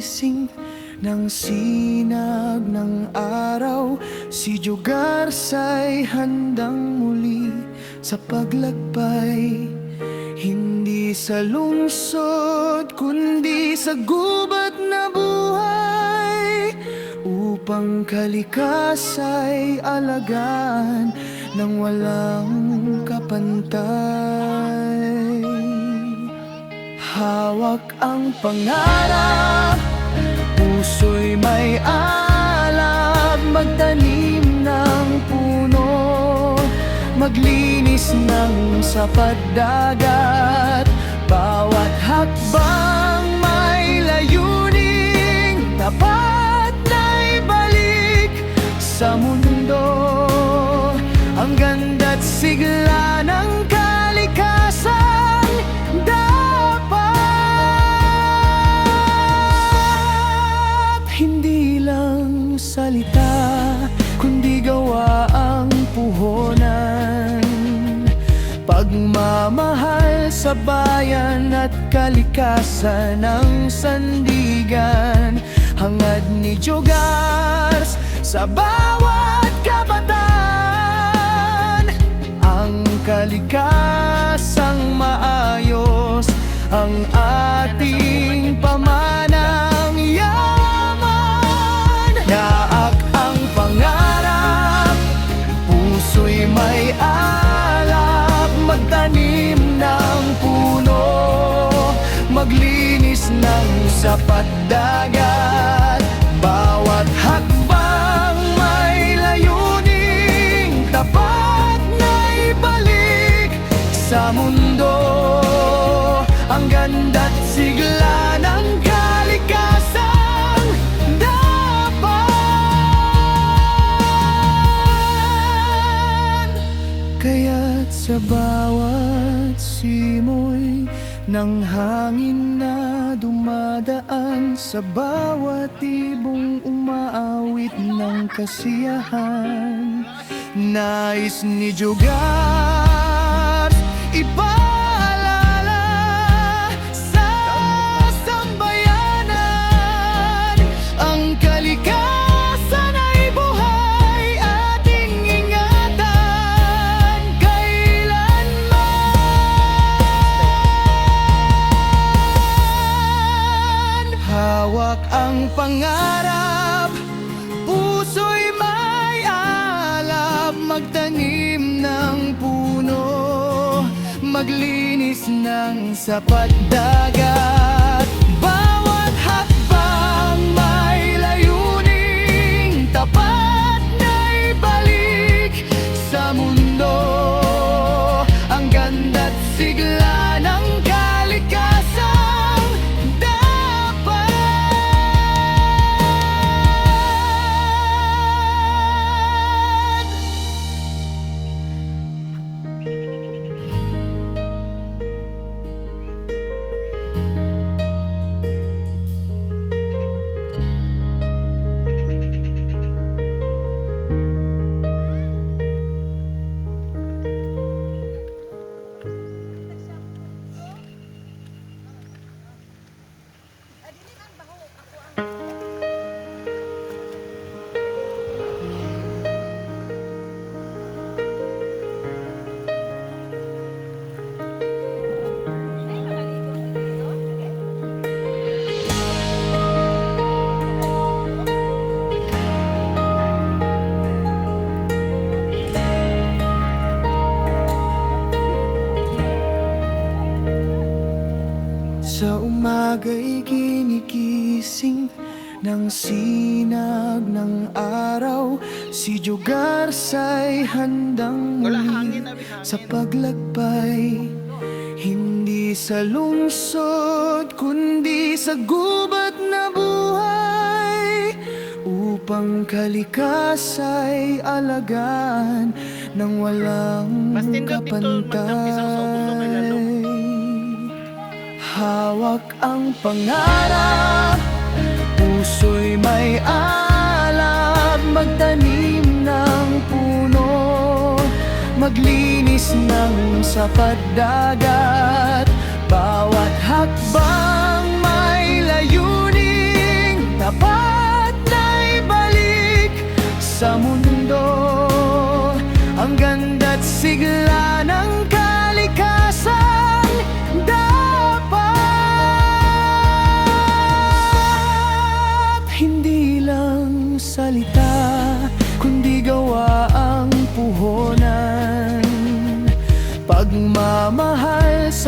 ginising ng sinag ng araw. Si Jogarsa'y handang muli sa paglakbay, hindi sa lungsod kundi sa gubat na buhay, upang kalikasa'y alagaan ng walang kapantay. Hawak ang pangarap, puso'y may alab, magtanim ng puno, maglinis ng sapat dagat. Bawat hakbang may layuning tapat na ibalik sa mundo ang ganda't sigla ng kalikasan. Dapat hindi lang salita kundi gawa ang puhunan, pagmamahal sa bayan at kalikasan ng sandigan. Hangad ni Jogars sa bawat kabataan, ang kalikasang maayos ang ating pamanang yaman. Yaak ang pangarap, puso'y may alab, magtanim ng puno, maglinis ng sapat dagat. Bawat hakbang may layuning tapat na ibalik sa mundo ang ganda't sigla ng kalikasang dapat. Kaya't sa bawat simoy ng hangin na dumadaan, sa bawat ibong umaawit ng kasiyahan, nais ni Jogars ipaalala sa sambayanan, ang kalikasan ay buhay ating ingatan kailanman. Hawak ang pangarap, puso'y may alab, magtanim ng puno, maglinis ng sapat dagat. Bawat hakbang may layuning tapat na ibalik sa mundo ang ganda't sigla ng kalikasang dapat. Sa umaga'y ginigising ng sinag ng araw, si Jogarsa'y handang muli sa paglakbay, hindi sa lungsod kundi sa gubat na buhay, upang kalikasa'y alagaan ng walang kapantay. Hawak ang pangarap, puso'y may alab, magtanim ng puno, maglinis ng sapat dagat. Bawat hakbang may layunin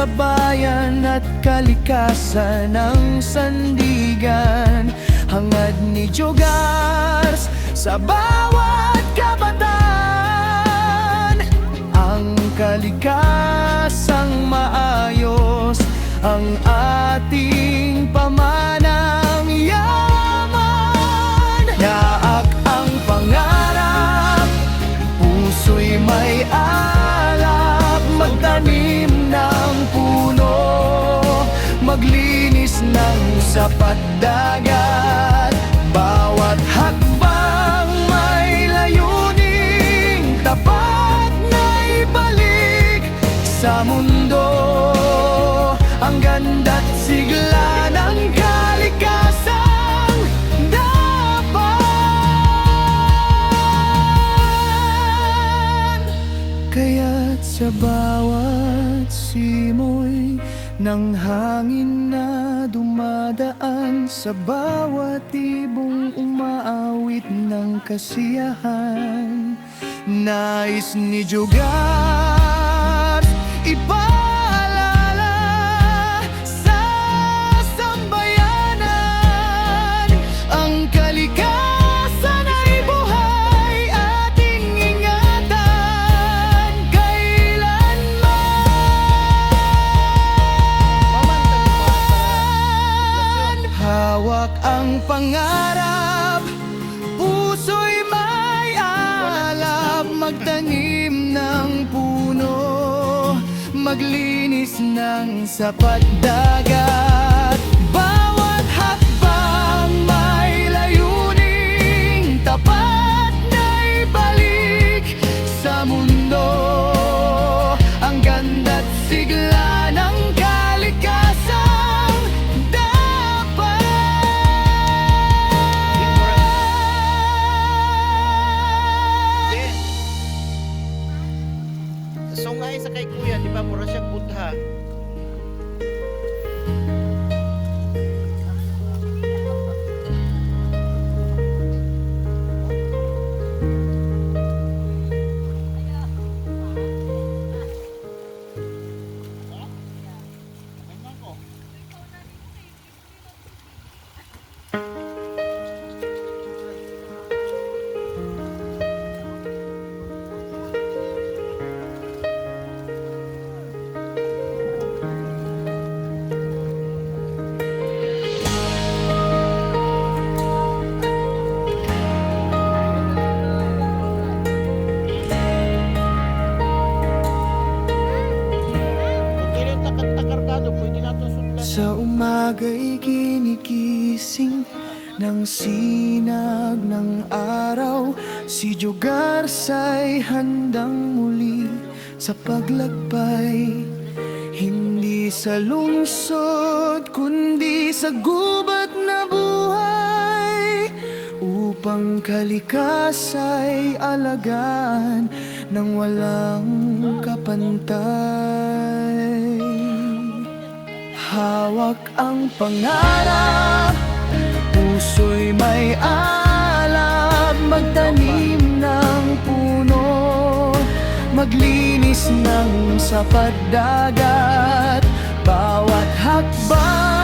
sa bayan at kalikasan ng sandigan. Hangad ni Jogars sa bawat kabataan, ang kalikasang maayos ang ating pamanang yaman. Yaak ang pangarap, puso'y may alap, magtanim ng puno, maglinis ng sapat dagat. Bawat hakbang may layuning tapat na ibalik sa mundo ang ganda't sigla ng kalikasang dapat. Kaya't sa bawat simoy ng hangin na dumadaan, sa bawat ibong umaawit ng kasiyahan, nais ni Jogars ipaalala sa sambayanan, ang kalikasan ay buhay ating ingatan kailanman. Hawak ang pangarap, puso'y may alab, magtanim ng puno, maglinis ng sapat dagat. Bawat hakbang may layuning tapat na ibalik sa mundo ang ganda't sigla ng kalikasang dapat. So nga sa kay kuya, di ba mura siya Buddha? Sa umaga'y kinigising ng sinag ng araw, si Jogars ay handang muli sa paglakbay. Hindi sa lungsod, kundi sa gubat na buhay, upang kalikasa'y alagaan ng walang kapantay. Hawak ang pangarap, puso'y may alab, magtanim ng puno, maglinis ng sapat dagat. Bawat hakbang